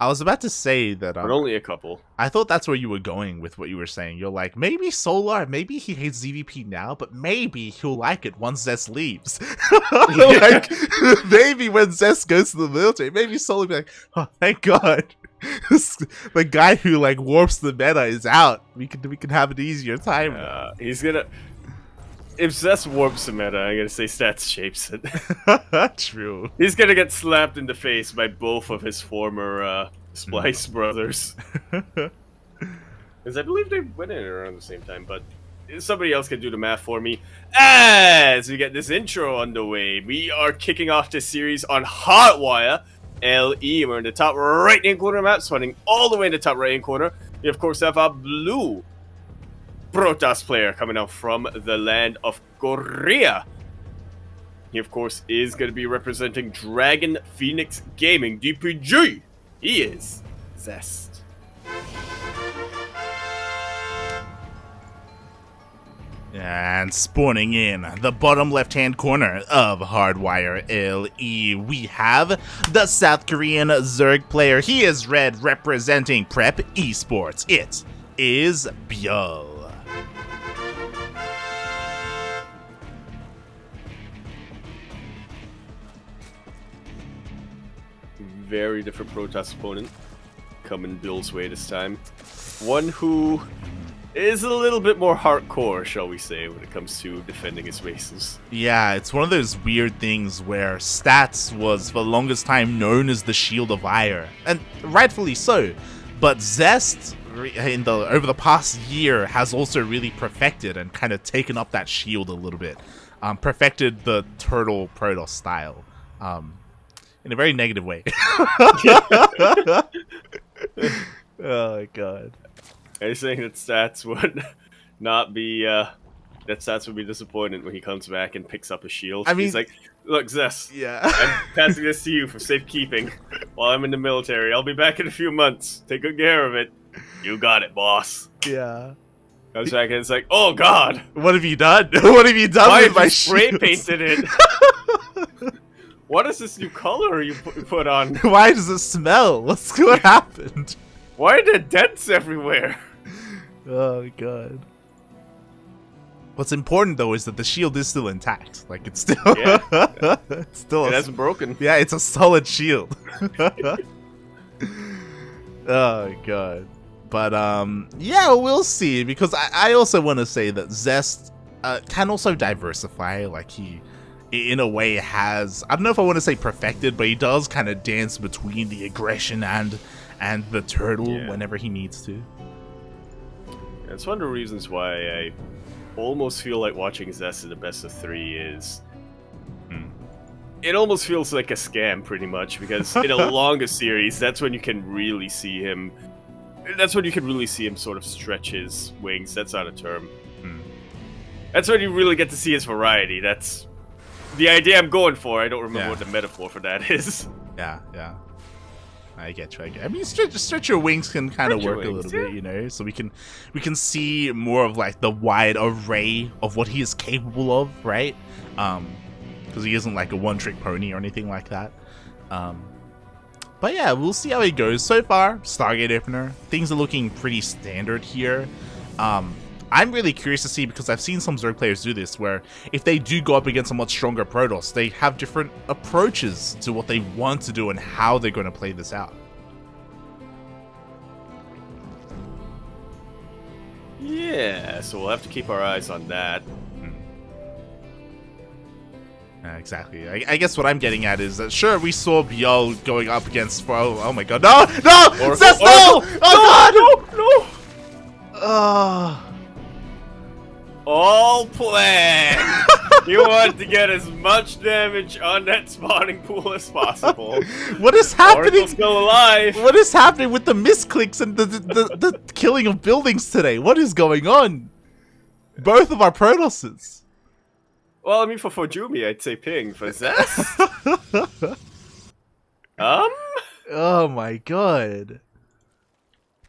I was about to say that but only a couple. I thought that's where you were going with what you were saying. You're like, maybe Solar, maybe he hates ZVP now, but maybe he'll like it once Zest leaves. Like, maybe when Zest goes to the military, maybe Solar will be like, oh, thank God. The guy who like warps the meta is out. We can have an easier time. He's gonna. If Zest warps the meta, I'm gonna say Stats shapes it. True. He's gonna get slapped in the face by both of his former Splice brothers. Because I believe they went in around the same time, but somebody else can do the math for me. As we get this intro underway, we are kicking off this series on Hardwire LE. We're in the top right-hand corner map, running all the way in the top right-hand corner. We, of course, have our blue Protoss player coming out from the land of Korea. He, of course, is going to be representing Dragon Phoenix Gaming, DPG. He is Zest. And spawning in the bottom left-hand corner of Hardwire LE, we have the South Korean Zerg player. He is red, representing Prep Esports. It is ByuL. Very different Protoss opponent coming ByuL's way this time. One who is a little bit more hardcore, shall we say, when it comes to defending his bases. Yeah, it's one of those weird things where Stats was for the longest time known as the Shield of Ire, and rightfully so. But Zest, over the past year, has also really perfected and kind of taken up that shield a little bit. Perfected the Turtle Protoss style. In a very negative way. Oh god. Are you saying that Stats would not be that Stats would be disappointed when he comes back and picks up a shield? I mean, he's like, look, Zest, yeah. I'm passing this to you for safekeeping while I'm in the military. I'll be back in a few months. Take good care of it. You got it, boss. Yeah. Comes back and it's like, oh god, what have you done? What have you done why with my spray shields? painted it? What is this new color you put on? Why does it smell? What happened? Why are there dents everywhere? Oh god. What's important though is that the shield is still intact. Like it's still, yeah. It's still. It hasn't broken. Yeah, it's a solid shield. Oh god. But yeah, we'll see, because I also want to say that Zest can also diversify. Like he, in a way, has, I don't know if I want to say perfected, but he does kind of dance between the aggression and the turtle whenever he needs to. It's one of the reasons why I almost feel like watching Zest in the best of 3 is... It almost feels like a scam, pretty much, because in a longer series, that's when you can really see him... That's when you can really see him sort of stretch his wings. That's not a term. That's when you really get to see his variety. That's the idea I'm going for. I don't remember what the metaphor for that is. Yeah, yeah. I get you. I mean, stretch your wings can kind of work a little bit, you know. So we can see more of like the wide array of what he is capable of, right? Because he isn't like a one-trick pony or anything like that. But yeah, we'll see how it goes. So far, Stargate opener, things are looking pretty standard here. I'm really curious to see, because I've seen some Zerg players do this, where if they do go up against a much stronger Protoss, they have different approaches to what they want to do and how they're going to play this out. Yeah, so we'll have to keep our eyes on that. Exactly. I guess what I'm getting at is that, sure, we saw ByuL going up against... Oh my god. No! No! Zest, no! Oh god! No! All planned! You want to get as much damage on that spawning pool as possible. What is happening? Oracle's still alive. What is happening with the misclicks and the killing of buildings today? What is going on? Both of our Protosses. Well, I mean, for Fujumi, I'd say ping. For Zest? Oh my god.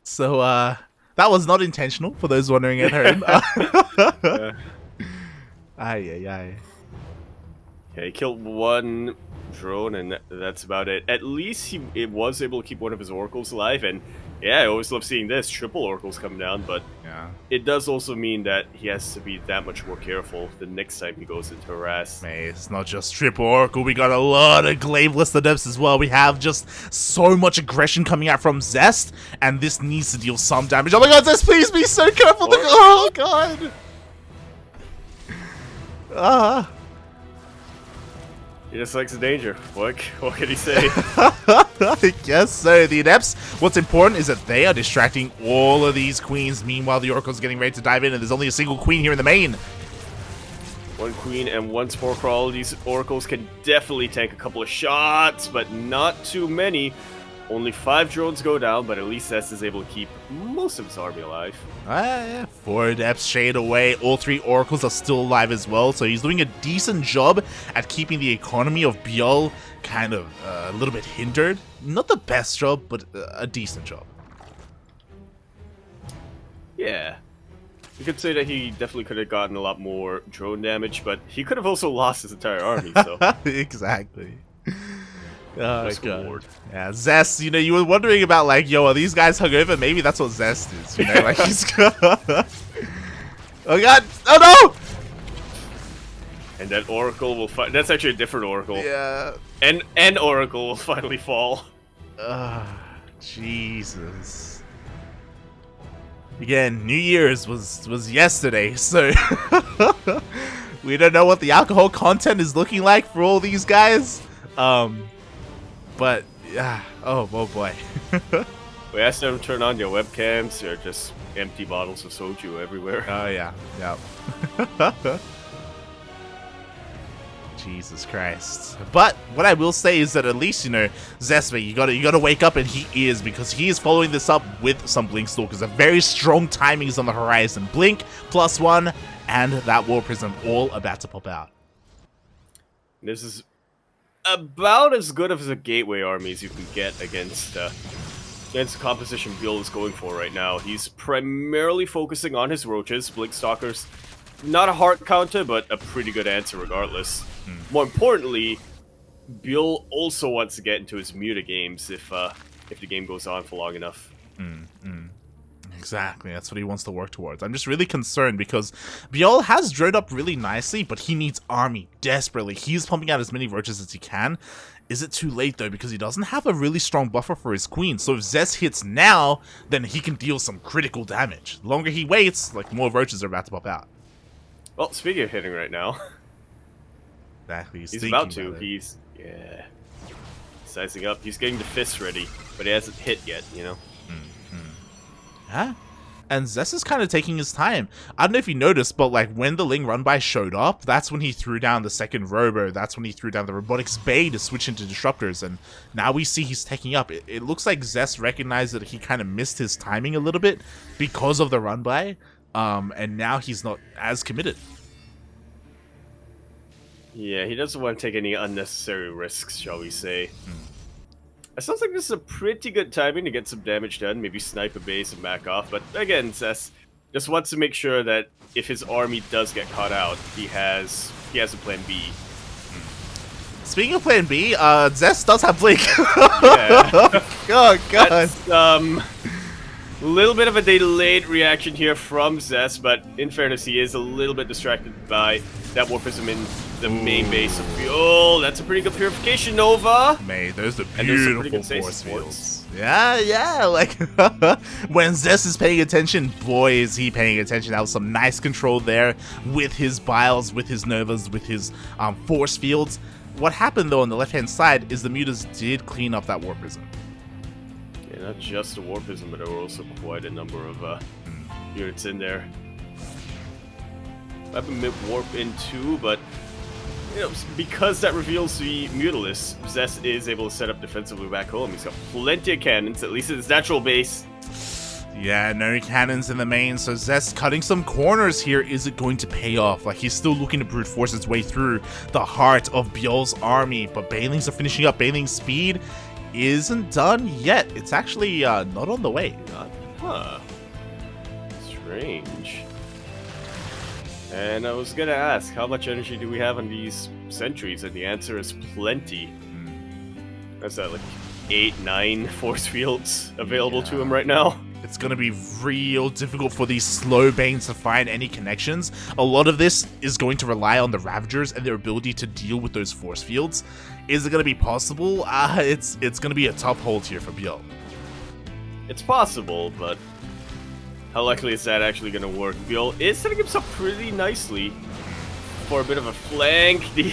So, that was not intentional, for those wondering at home. Aye. Okay, killed one drone, and that's about it. At least it was able to keep one of his oracles alive, and yeah, I always love seeing this. Triple oracles coming down, but Yeah. it does also mean that he has to be that much more careful the next time he goes into harass. Mate, it's not just triple oracle, we got a lot of glaiveless adepts as well. We have just so much aggression coming out from Zest, and this needs to deal some damage. Oh my god, Zest, please be so careful! Oh god! He just likes the danger. What can he say? I guess so. The adepts, what's important is that they are distracting all of these queens. Meanwhile, the oracle's getting ready to dive in, and there's only a single queen here in the main. One queen and one spore crawl. These oracles can definitely tank a couple of shots, but not too many. Only 5 drones go down, but at least Zest is able to keep most of his army alive. Yeah. 4 adepts shade away. All 3 oracles are still alive as well, so he's doing a decent job at keeping the economy of ByuL kind of a little bit hindered. Not the best job, but a decent job. Yeah. You could say that he definitely could have gotten a lot more drone damage, but he could have also lost his entire army, so. Exactly. Oh nice god. reward. Yeah, Zest, you know, you were wondering about like, yo, are these guys hungover? Maybe that's what Zest is, you know, like he's oh god! Oh no! And that oracle will that's actually a different oracle. Yeah. And oracle will finally fall. Jesus. Again, New Year's was yesterday, so we don't know what the alcohol content is looking like for all these guys. But yeah, oh boy. We asked them to turn on your webcams. They're just empty bottles of soju everywhere. Oh yeah. Jesus Christ. But what I will say is that at least, you know, Zestme, you gotta wake up, and he is, because he is following this up with some Blink Stalkers. A very strong timings on the horizon. Blink +1 and that War Prism all about to pop out. This is about as good of a gateway army as you can get against the composition ByuL is going for right now. He's primarily focusing on his roaches, Blink Stalkers. Not a hard counter, but a pretty good answer regardless. More importantly, ByuL also wants to get into his Muta games if the game goes on for long enough. Exactly, that's what he wants to work towards. I'm just really concerned because ByuL has droned up really nicely, but he needs army desperately. He's pumping out as many roaches as he can. Is it too late though? Because he doesn't have a really strong buffer for his queen. So if Zest hits now, then he can deal some critical damage. The longer he waits, like, more roaches are about to pop out. Well, speaking of hitting right now, exactly. He's about to. He's sizing up. He's getting the fist ready, but he hasn't hit yet. You know. Huh? And Zest is kind of taking his time. I don't know if you noticed, but like when the Ling run by showed up, that's when he threw down the second Robo. That's when he threw down the Robotics Bay to switch into Disruptors. And now we see he's taking up. It looks like Zest recognized that he kind of missed his timing a little bit because of the run by. And now he's not as committed. Yeah, he doesn't want to take any unnecessary risks, shall we say. It sounds like this is a pretty good timing to get some damage done, maybe snipe a base and back off, but again, Zest just wants to make sure that if his army does get caught out, he has a plan B. Speaking of plan B, Zest does have Blink. Yeah. Oh, God. That's, a little bit of a delayed reaction here from Zest, but in fairness, he is a little bit distracted by that War Prism in the main base of ByuL. That's a pretty good purification, Nova. Mate, those are beautiful force fields. Yeah, like, when Zest is paying attention, boy, is he paying attention. That was some nice control there with his ByuLs, with his Novas, with his force fields. What happened, though, on the left-hand side is the Mutas did clean up that War Prism. Yeah, not just a War Prism, but there were also quite a number of units in there. Weapon Mid Warp in too, but you know, because that reveals the Mutalisk, Zest is able to set up defensively back home. He's got plenty of cannons, at least at his natural base. Yeah, no cannons in the main, so Zest cutting some corners here. Is it going to pay off? Like, he's still looking to brute force its way through the heart of ByuL's army, but Bailings are finishing up. Bailing's speed isn't done yet. It's actually not on the way. Huh. Strange. And I was gonna ask, how much energy do we have on these sentries? And the answer is plenty. That's that, like 8, 9 force fields available to him right now. It's going to be real difficult for these slow Banes to find any connections. A lot of this is going to rely on the Ravagers and their ability to deal with those force fields. Is it going to be possible? It's going to be a tough hold here for ByuL. It's possible, but how likely is that actually going to work? ByuL is setting himself pretty nicely for a bit of a flank. The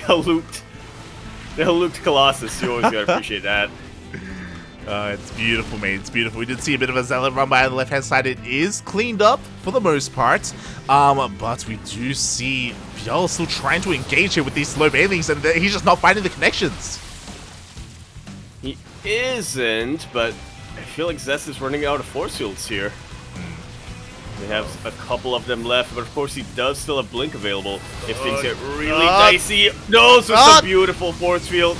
Haluked Colossus, you always got to appreciate that. It's beautiful, mate. It's beautiful. We did see a bit of a Zealot run by on the left-hand side. It is cleaned up for the most part. But we do see ByuL still trying to engage here with these slow banelings, and he's just not finding the connections. He isn't, but I feel like Zest is running out of force fields here. They have a couple of them left, but of course he does still have Blink available if things get really dicey. Those are some beautiful force fields.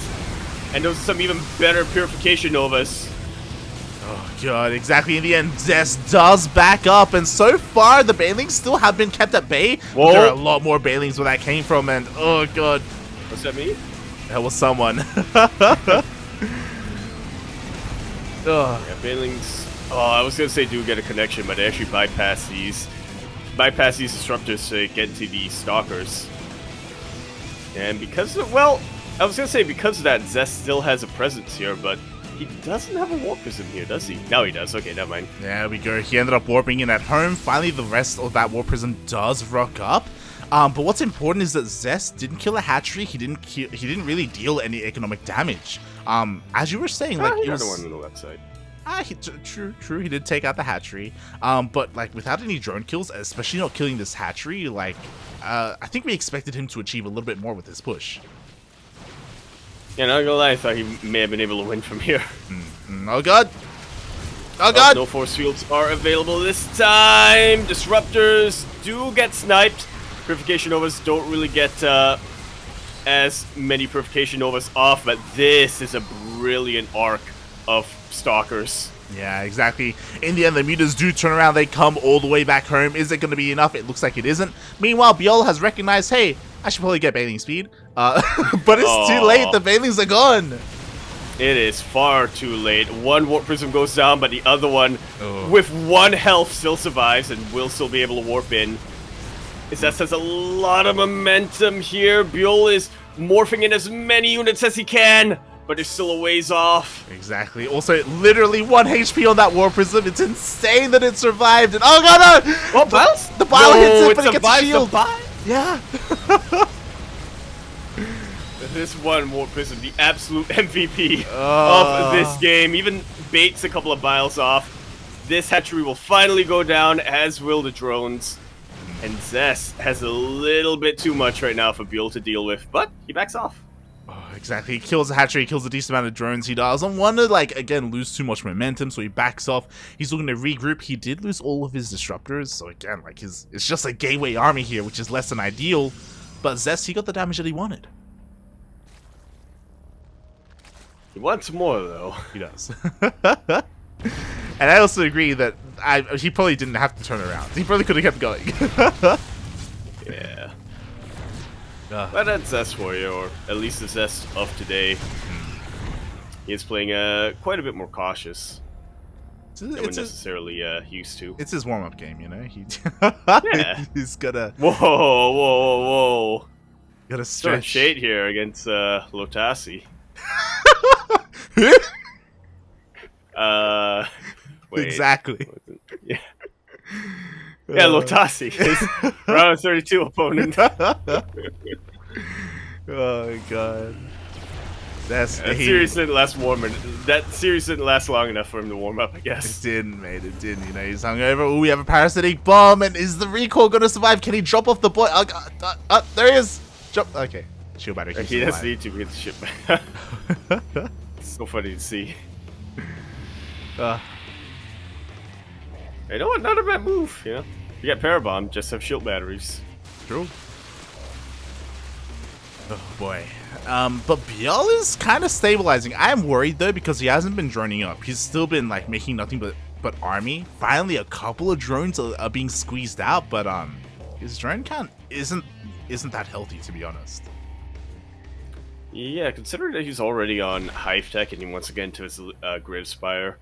And those are some even better Purification Novas. Oh god, exactly. In the end, Zest does back up, and so far the Banelings still have been kept at bay. Whoa. There are a lot more Banelings where that came from, and oh god. What's that mean? That was someone. Yeah, Banelings. Oh, I was gonna say do get a connection, but they actually bypass these disruptors to get to the Stalkers. And because of, well, I was gonna say because of that, Zest still has a presence here, but he doesn't have a Warp Prism here, does he? Now he does. Okay, never mind. There we go. He ended up warping in at home. Finally, the rest of that Warp Prism does rock up. But what's important is that Zest didn't kill a hatchery. He didn't really deal any economic damage. As you were saying, like he was the one on the left side. True. He did take out the hatchery. But like without any drone kills, especially not killing this hatchery, like I think we expected him to achieve a little bit more with his push. Yeah, not gonna lie, I thought he may have been able to win from here. Oh god! Oh god! No force fields are available this time. Disruptors do get sniped. Purification Novas don't really get as many Purification Novas off, but this is a brilliant arc of Stalkers. Yeah, exactly. In the end, the mutas do turn around. They come all the way back home. Is it going to be enough? It looks like it isn't. Meanwhile, ByuL has recognized, hey, I should probably get Baneling speed. But it's too late. The Banelings are gone. It is far too late. One Warp Prism goes down, but the other one, with 1 health, still survives and will still be able to warp in. Zest has a lot of momentum here. ByuL is morphing in as many units as he can, but it's still a ways off. Exactly. Also, literally 1 HP on that Warp Prism. It's insane that it survived. And oh god, no! Oh, ByuL? The ByuL hits it, but it gets a shield. Yeah. This one Warp Prism, the absolute MVP of this game. Even baits a couple of ByuLs off. This hatchery will finally go down, as will the drones. And Zest has a little bit too much right now for ByuL to deal with, but he backs off. Oh, exactly. He kills the hatchery, he kills a decent amount of drones. He doesn't want to, like, again, lose too much momentum, so he backs off. He's looking to regroup. He did lose all of his disruptors, so again, like, it's just a gateway army here, which is less than ideal. But Zest, he got the damage that he wanted. He wants more, though. He does. And I also agree that he probably didn't have to turn around. He probably could have kept going. Yeah. But that's Zest for you, or at least the Zest of today. He is playing quite a bit more cautious than we're necessarily used to. It's his warm-up game, you know? Yeah. He's gotta... Whoa. Gotta stretch. Shade here against Lotasi. Wait. Exactly. Yeah. Yeah, Lotasi, his round 32 opponent. Oh god. That series didn't last That series didn't last long enough for him to warm up, I guess. It didn't, mate. It didn't. You know, he's hungover. Oh, we have a parasitic bomb, and is the recall gonna survive? Can he drop off the boy? There he is. Jump. Okay. Shield battery. He doesn't need to get the ship back. It's so funny to see. You know what? Not a bad move, you know? You got Parabomb, just have shield batteries. True. Oh boy. But ByuL is kind of stabilizing. I'm worried though because he hasn't been droning up. He's still been like making nothing but army. Finally, a couple of drones are being squeezed out, but his drone count isn't that healthy, to be honest. Yeah, considering that he's already on Hive Tech and he wants to get into his Grid Spire,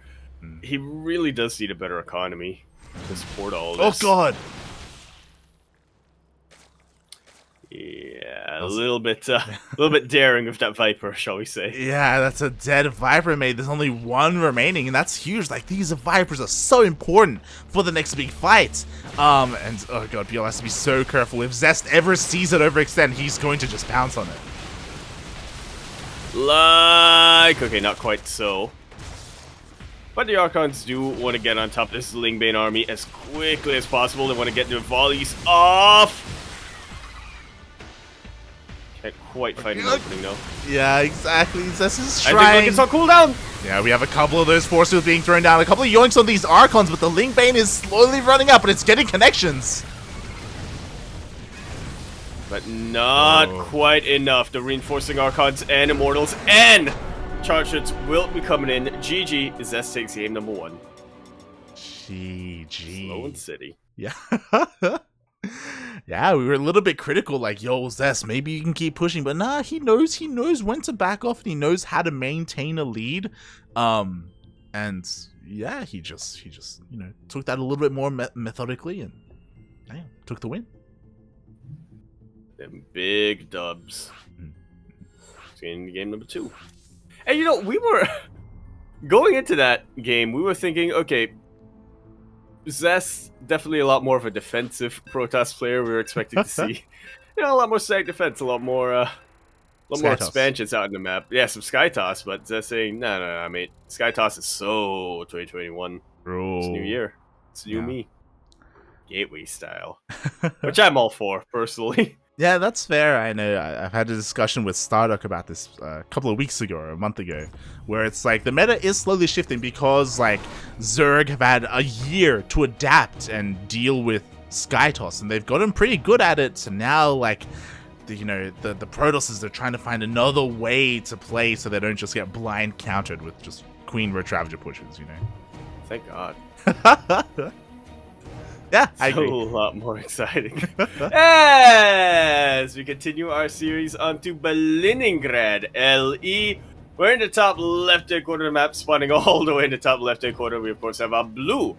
he really does need a better economy to support all this. Oh god! Yeah, a little bit daring with that Viper, shall we say? Yeah, that's a dead Viper, mate. There's only one remaining, and that's huge. Like, these Vipers are so important for the next big fight. And oh god, ByuL has to be so careful. If Zest ever sees it overextend, he's going to just pounce on it. Like, okay, not quite so. But the Archons do want to get on top of this Lingbane army as quickly as possible. They want to get their volleys off. Can't quite find an opening though. Yeah, exactly. Zest is trying. I think it's on cooldown. Yeah, we have a couple of those force fields being thrown down, a couple of yoinks on these Archons, but the Lingbane is slowly running up, and it's getting connections. But not quite enough. The reinforcing Archons and Immortals and charge hits will be coming in. GG. Zest takes game number 1. GG. Slow and City. Yeah. Yeah, we were a little bit critical, like, yo, Zest, maybe you can keep pushing, but nah, he knows when to back off, and he knows how to maintain a lead. And yeah, he just you know, took that a little bit more methodically, and damn, took the win. Them big dubs. In game number 2. And you know, we were going into that game, we were thinking, okay, Zest definitely a lot more of a defensive Protoss player. We were expecting to see, you know, a lot more static defense, a lot more expansions out in the map. Yeah, some Sky Toss, but Zest saying, no, mate, Sky Toss is so 2021. Bro. It's new year. It's new me. Gateway style, which I'm all for personally. Yeah, that's fair. I know. I've had a discussion with Starduck about this a couple of weeks ago or a month ago, where it's like the meta is slowly shifting because like Zerg have had a year to adapt and deal with Sky Toss, and they've gotten pretty good at it. So now, like, the Protosses, they're trying to find another way to play so they don't just get blind countered with just Queen Ravager pushes. You know. Thank God. Yeah, I agree. A lot more exciting. As we continue our series onto Kaliningrad, LE. We're in the top left-hand corner of the map, spawning all the way in the top left-hand corner. We, of course, have a blue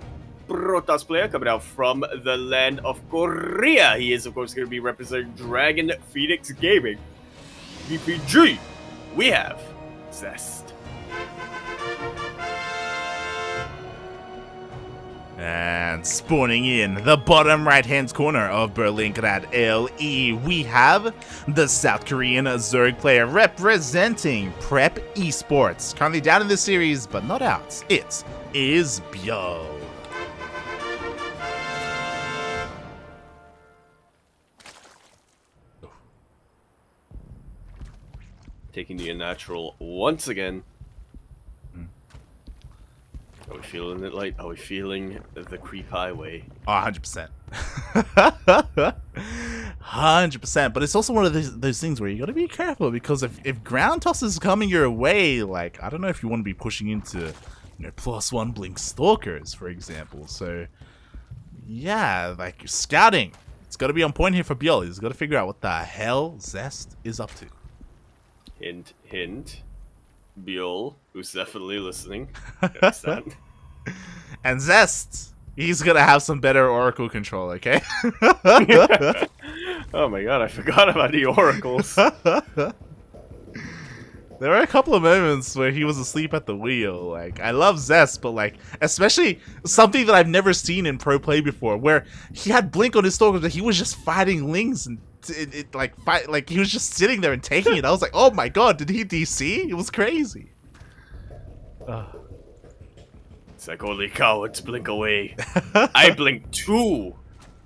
Protoss player coming out from the land of Korea. He is, of course, going to be representing Dragon Phoenix Gaming. PvZ, we have Zest. And spawning in the bottom right-hand corner of Kaliningrad LE, we have the South Korean Zerg player representing Prep Esports. Currently down in this series, but not out. It is ByuL. Taking the unnatural once again. Are we feeling it, like? Are we feeling the creep highway? Oh, 100%. 100%. But it's also one of those things where you got to be careful, because if ground toss is coming your way, like, I don't know if you want to be pushing into, you know, +1 blink stalkers, for example. So yeah, like, scouting, it's got to be on point here for ByuL. He's got to figure out what the hell Zest is up to. Hint, hint. ByuL, who's definitely listening. And Zest, he's gonna have some better Oracle control, okay? Oh my god, I forgot about the Oracles. There were a couple of moments where he was asleep at the wheel. Like, I love Zest, but like, especially something that I've never seen in pro play before, where he had blink on his stalkers, but he was just fighting Lings, and like he was just sitting there and taking it. I was like, oh my god, did he DC? It was crazy. It's like, only cowards blink away. I blink too.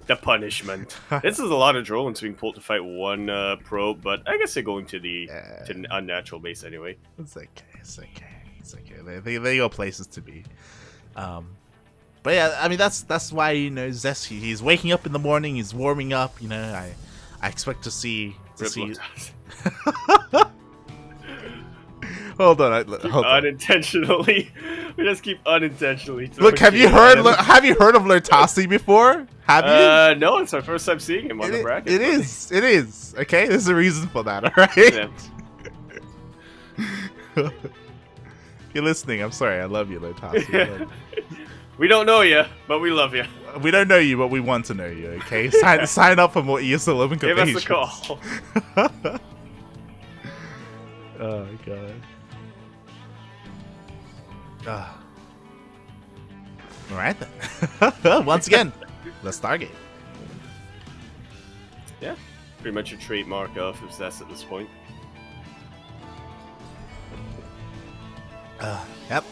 The punishment. This is a lot of drones being pulled to fight one probe, but I guess they're going to the unnatural base anyway. It's okay. It's okay. It's okay. They got places to be. But yeah, I mean that's why, you know, Zest, he's waking up in the morning, he's warming up. You know, I expect to see. Hold on. Hold on. Unintentionally. We just keep unintentionally. Look, have you heard of Lurtasi before? Have you? No, it's my first time seeing him on the bracket. It is. Okay, there's a reason for that, alright? If you're listening, I'm sorry. I love you, Lotasi. We don't know you, but we love you. We don't know you, but we want to know you, okay? Sign up for more ESL Open Cup Asia. Give us a call. Oh, God. Alright then. Once again, the Stargate. Yeah, pretty much a trademark of Zest at this point.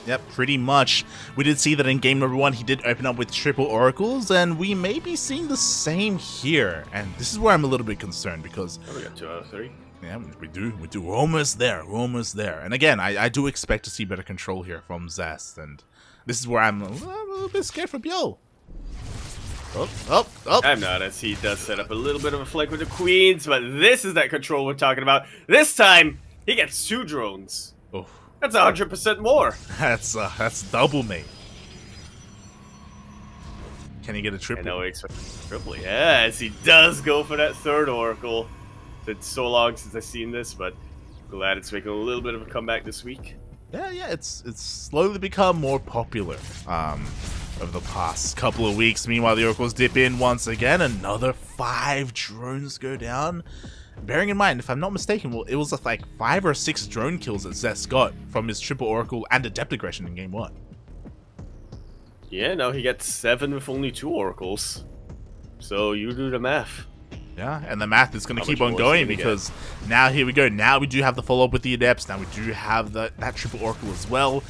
Yep, pretty much. We did see that in game number 1, he did open up with triple oracles, and we may be seeing the same here. And this is where I'm a little bit concerned, because... Oh, we got 2 out of 3. Yeah, we do. We're almost there. And again, I do expect to see better control here from Zest, and this is where I'm a little bit scared for ByuL. Oh. I'm not, as he does set up a little bit of a flank with the queens, but this is that control we're talking about. This time, he gets 2 drones. Oh. That's 100% more. That's double, mate. Can he get a triple? I know he expects a triple. Yes, he does go for that 3rd oracle. It's so long since I've seen this, but glad it's making a little bit of a comeback this week. Yeah, it's slowly become more popular over the past couple of weeks. Meanwhile, the oracles dip in once again. Another 5 drones go down. Bearing in mind, if I'm not mistaken, well, it was like 5 or 6 drone kills that Zest got from his triple oracle and adept aggression in game 1. Yeah, now he gets 7 with only 2 oracles. So you do the math. Yeah, and the math is going to keep on going, because now here we go. Now we do have the follow-up with the adepts. Now we do have that triple oracle as well.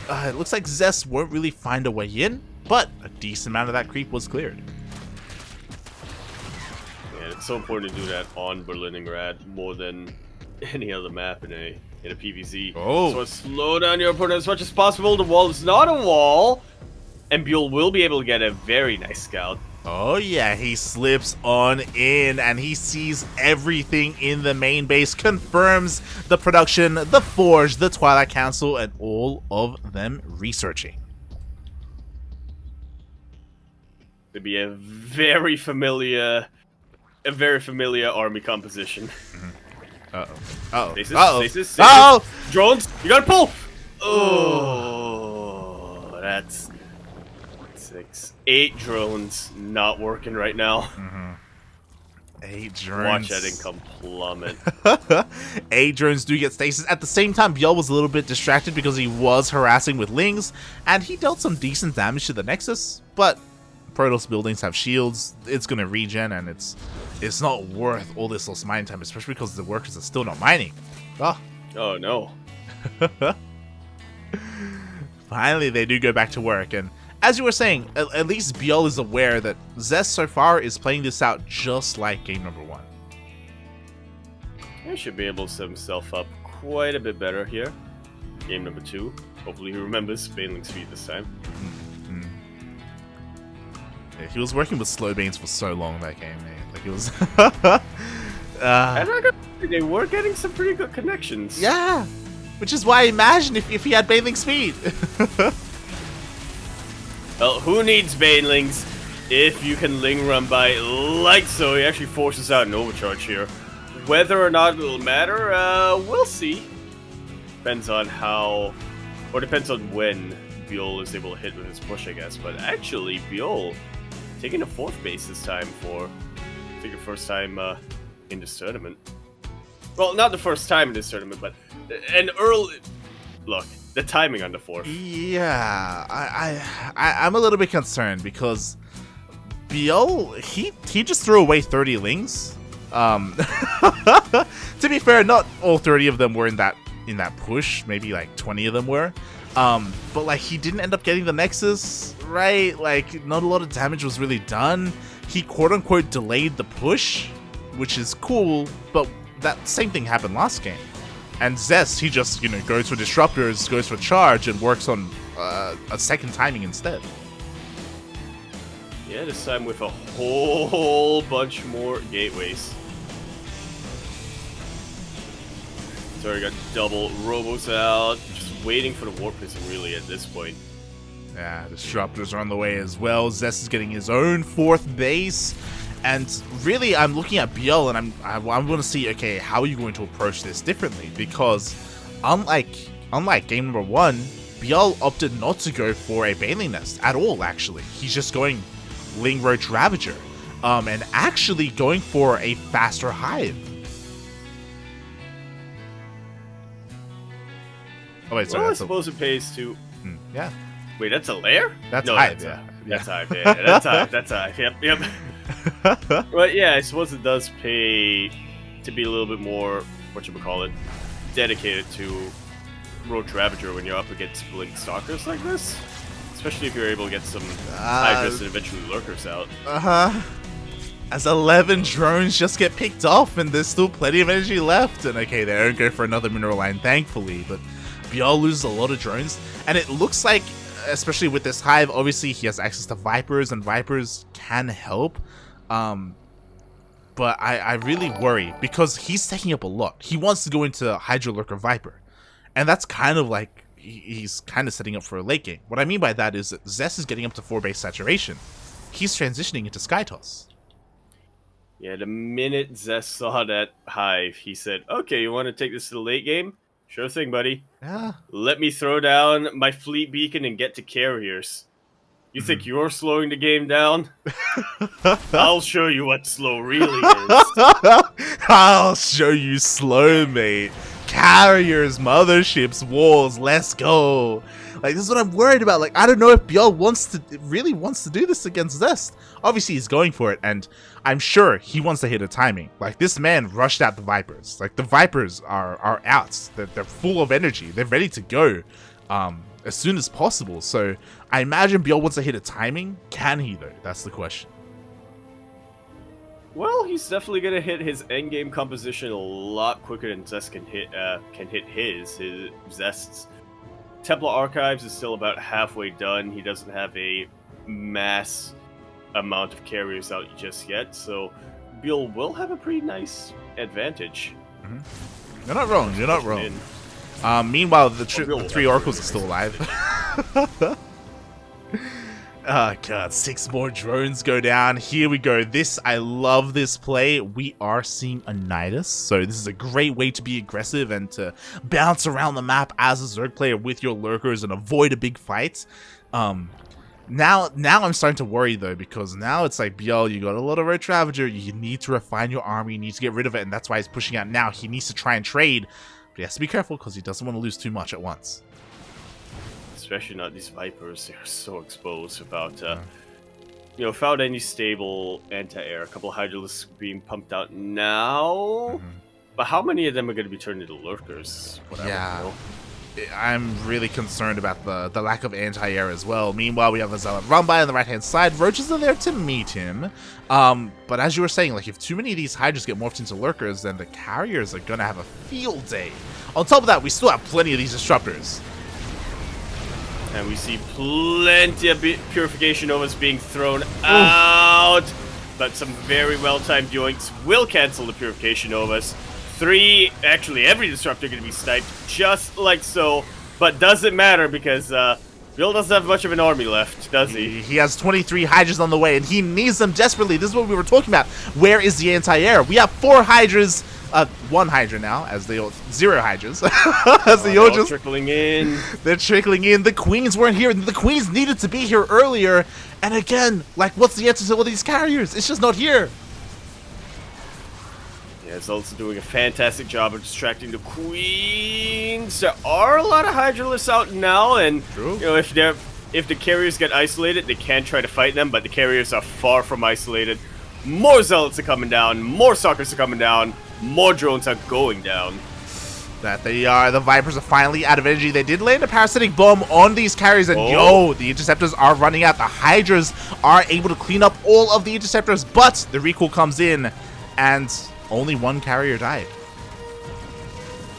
It looks like Zest won't really find a way in, but a decent amount of that creep was cleared. Yeah, it's so important to do that on Berlingrad more than any other map in a PvZ. Oh. So slow down your opponent as much as possible. The wall is not a wall, and ByuL will be able to get a very nice scout. Oh yeah, he slips on in and he sees everything in the main base, confirms the production, the Forge, the Twilight Council, and all of them researching. It'd be a very familiar army composition. Stasis. Drones, you gotta pull! Oh, that's 8 drones not working right now. 8 drones. Watch that income plummet. 8 drones do get stasis. At the same time, ByuL was a little bit distracted because he was harassing with Lings, and he dealt some decent damage to the Nexus, but Protoss buildings have shields, it's gonna regen, and it's not worth all this lost mining time, especially because the workers are still not mining. Oh no. Finally, they do go back to work, and as you were saying, at least ByuL is aware that Zest so far is playing this out just like game number 1. He should be able to set himself up quite a bit better here. Game number 2. Hopefully he remembers Baneling's speed this time. Yeah, he was working with slow Banes for so long that game, man. Like, it was... they were getting some pretty good connections. Yeah! Which is why I imagine if he had Baneling speed. Well, who needs Banelings if you can Ling run by like so? He actually forces out an overcharge here. Whether or not it'll matter, we'll see. Depends on how, or depends on when ByuL is able to hit with his push, I guess. But actually, ByuL taking the 4th base this time for, I think, the first time in this tournament. Well, not the first time in this tournament, but an early look. The timing on the 4th. Yeah, I'm a little bit concerned because ByuL, he just threw away 30 Lings. To be fair, not all 30 of them were in that push. Maybe like 20 of them were. But like he didn't end up getting the Nexus, right? Like not a lot of damage was really done. He quote unquote delayed the push, which is cool, but that same thing happened last game. And Zest, he just, goes for disruptors, goes for charge, and works on a second timing instead. Yeah, this time with a whole bunch more gateways. So we got double robos out, just waiting for the warp prison really at this point. Yeah, disruptors are on the way as well. Zest is getting his own 4th base. And really, I'm looking at ByuL and I'm going to see, okay, how are you going to approach this differently? Because unlike unlike game number 1, ByuL opted not to go for a Baneling Nest at all, actually. He's just going Ling Roach Ravager, and actually going for a faster Hive. Oh wait, sorry. Well, I suppose it pays to... yeah. Wait, that's a lair? That's no, Hive, That's Hive, yeah. That's Hive, that's Hive. Yep. But yeah, I suppose it does pay to be a little bit more, whatchamacallit, dedicated to Roach Ravager when you're up against Blink Stalkers like this. Especially if you're able to get some Hydras and eventually Lurkers out. As 11 drones just get picked off and there's still plenty of energy left. And okay, they don't go for another mineral line, thankfully, but ByuL loses a lot of drones. And it looks like, especially with this Hive, obviously he has access to Vipers, and Vipers can help. But I really worry, because he's taking up a lot. He wants to go into Hydra Lurker Viper. And that's kind of like, he's kind of setting up for a late game. What I mean by that is that Zest is getting up to 4 base saturation. He's transitioning into Skytoss. Yeah, the minute Zest saw that Hive, he said, okay, you want to take this to the late game? Sure thing, buddy. Yeah. Let me throw down my fleet beacon and get to carriers. You think you're slowing the game down? I'll show you what slow really is. I'll show you slow, mate. Carriers, motherships, walls, let's go. Like, this is what I'm worried about. Like, I don't know if ByuL really wants to do this against Zest. Obviously, he's going for it, and I'm sure he wants to hit a timing. Like, this man rushed out the Vipers. Like, the Vipers are out. They're full of energy. They're ready to go as soon as possible. So, I imagine ByuL wants to hit a timing. Can he, though? That's the question. Well, he's definitely gonna hit his endgame composition a lot quicker than Zest can hit his. His Zest's Templar Archives is still about halfway done. He doesn't have a mass amount of carriers out just yet, so ByuL will have a pretty nice advantage. You're not wrong. You're not wrong. Meanwhile, the 3 Oracles are still alive. Oh god, 6 more drones go down. Here we go. I love this play. We are seeing a Nidus, so this is a great way to be aggressive and to bounce around the map as a Zerg player with your lurkers and avoid a big fight. Now I'm starting to worry though, because now it's like, ByuL, you got a lot of Roach Ravager, you need to refine your army, you need to get rid of it, and that's why he's pushing out now. He needs to try and trade, but he has to be careful because he doesn't want to lose too much at once. Especially not these Vipers, they're so exposed without, without any stable anti-air. A couple of Hydralisks being pumped out now, but how many of them are going to be turned into Lurkers? I'm really concerned about the lack of anti-air as well. Meanwhile, we have a Zealot run by on the right-hand side. Roaches are there to meet him. But as you were saying, like, if too many of these Hydras get morphed into Lurkers, then the carriers are going to have a field day. On top of that, we still have plenty of these Disruptors. And we see plenty of Purification Novas being thrown out. But some very well-timed yoinks will cancel the Purification Novas. Actually every Disruptor going to be sniped just like so. But doesn't matter because ByuL doesn't have much of an army left, does he? He has 23 Hydras on the way and he needs them desperately. This is what we were talking about. Where is the anti-air? We have 4 Hydras. 1 Hydra now, as the old 0 Hydras. As the old, trickling in. They're trickling in. The Queens weren't here. The Queens needed to be here earlier. And again, like, what's the answer to all these carriers? It's just not here. Yeah, it's also doing a fantastic job of distracting the Queens. There are a lot of Hydralisks out now, and if the carriers get isolated, they can try to fight them, but the carriers are far from isolated. More Zealots are coming down. More Stalkers are coming down. More drones are going down. That they are. The Vipers are finally out of energy. They did land a parasitic bomb on these carriers, and the Interceptors are running out. The Hydras are able to clean up all of the Interceptors, but the recall comes in, and only 1 carrier died.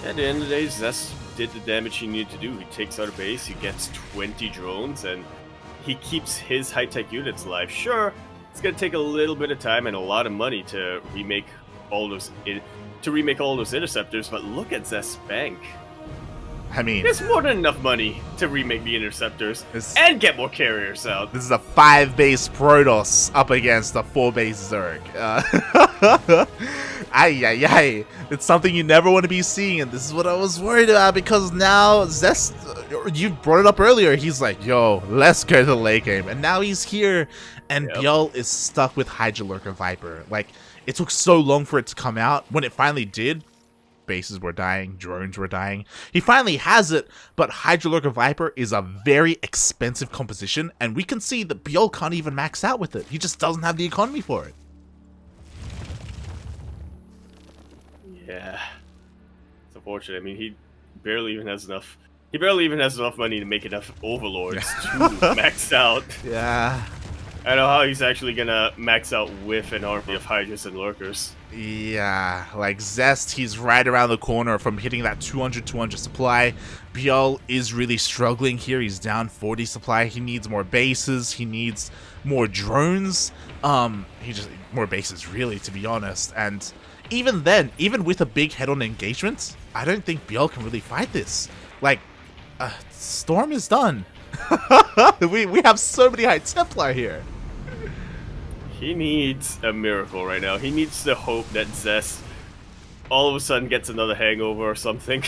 At the end of the day, Zest did the damage he needed to do. He takes out a base, he gets 20 drones, and he keeps his high-tech units alive. Sure, it's going to take a little bit of time and a lot of money to remake all those Interceptors, but look at Zest's bank. I mean, it's more than enough money to remake the Interceptors and get more carriers out. This is a 5-base Protoss up against a 4-base Zerg. Ay, ay, ay. It's something you never want to be seeing, and this is what I was worried about, because now Zest, you brought it up earlier, he's like, yo, let's go to the late game, and now he's here, and ByuL is stuck with Hydra Lurker Viper. Like, it took so long for it to come out. When it finally did, bases were dying, drones were dying. He finally has it, but Hydra Lurker Viper is a very expensive composition, and we can see that ByuL can't even max out with it. He just doesn't have the economy for it. Yeah, it's unfortunate. I mean, he barely even has enough. He barely even has enough money to make enough overlords to max out. Yeah. I don't know how he's actually gonna max out with an army of Hydras and Lurkers. Yeah, like Zest, he's right around the corner from hitting that 200 supply. ByuL is really struggling here. He's down 40 supply. He needs more bases. He needs more drones. More bases, really, to be honest. And even then, even with a big head-on engagement, I don't think ByuL can really fight this. Like, Storm is done. we have so many High Templar here. He needs a miracle right now. He needs to hope that Zest all of a sudden gets another hangover or something.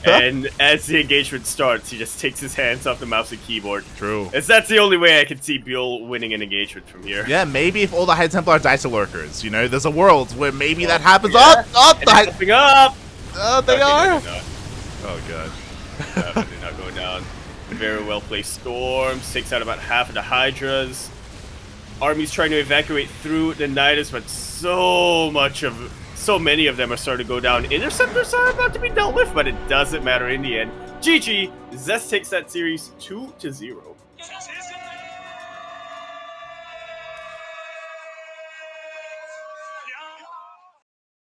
And as the engagement starts, he just takes his hands off the mouse and keyboard. True. As that's the only way I can see ByuL winning an engagement from here. Yeah, maybe if all the High Templar die to Lurkers, you know, there's a world where maybe that happens. Yeah. Oh, the High... Popping up! They are? Oh, God. They're not going down. Very well placed storms. Takes out about half of the Hydras. Army's trying to evacuate through the Nidus, but so many of them are starting to go down. Interceptors are about to be dealt with, but it doesn't matter in the end. GG. Zest takes that series 2-0.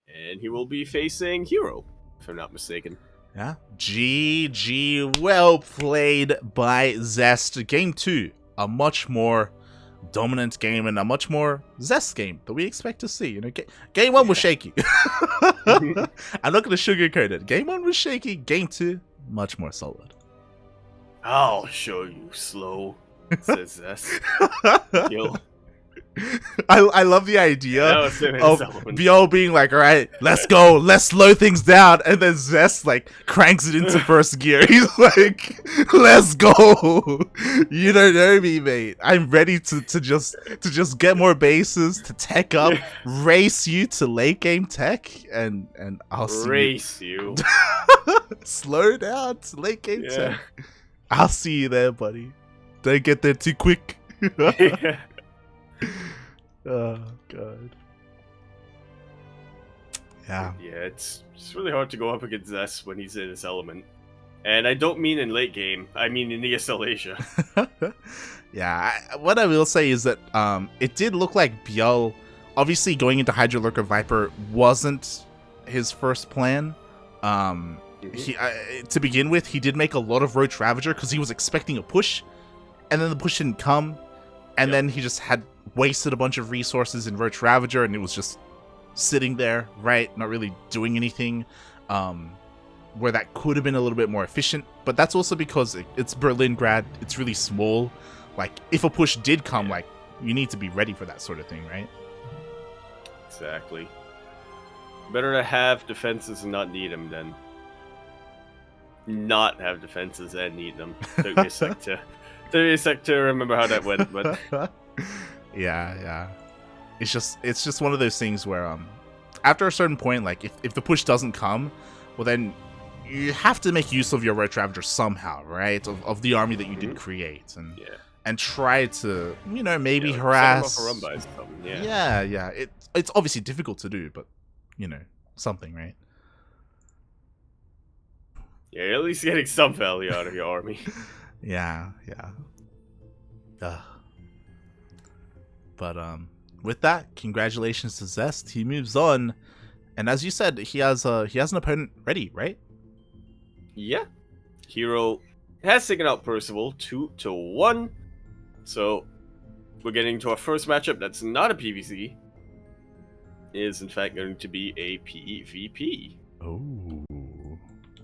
And he will be facing Hero, if I'm not mistaken. Yeah. GG. Well played by Zest. Game 2. A much more dominant game and a much more Zest game that we expect to see. You know, game 1 was shaky. I'm not going to sugarcoat it. Game 1 was shaky. Game 2, much more solid. I'll show you, slow, says Zest. Kill. I love the idea of ByuL being like, all right, let's go, let's slow things down, and then Zest like cranks it into first gear. He's like, let's go. You don't know me, mate. I'm ready to just get more bases, to tech up, race you to late game tech, and I'll see race you. Slow down to late game tech. I'll see you there, buddy. Don't get there too quick. Yeah. Oh god. Yeah. Yeah, it's really hard to go up against Zest when he's in his element. And I don't mean in late game, I mean in ESL Asia. Yeah, what I will say is that it did look like ByuL, obviously going into Hydra Lurker Viper wasn't his first plan. He to begin with, he did make a lot of Roach Ravager because he was expecting a push, and then the push didn't come. And then he just had wasted a bunch of resources in Roach Ravager, and it was just sitting there, right? Not really doing anything, where that could have been a little bit more efficient. But that's also because it's Berlingrad. It's really small. Like, if a push did come, like, you need to be ready for that sort of thing, right? Exactly. Better to have defenses and not need them than not have defenses and need them. Took me a sec to remember how that went, but yeah. It's just one of those things where after a certain point, like if the push doesn't come, well then you have to make use of your Roach Ravager somehow, right? Of the army that you did create, and try to, you know, maybe harass. Yeah. It's obviously difficult to do, but you know, something, right? Yeah, at least getting some value out of your army. Yeah. But with that, congratulations to Zest. He moves on, and as you said, he has an opponent ready, right? Yeah, Hero has taken out Percival 2-1. So we're getting to our first matchup. That's not a PvZ. It is in fact going to be a PvP. Oh.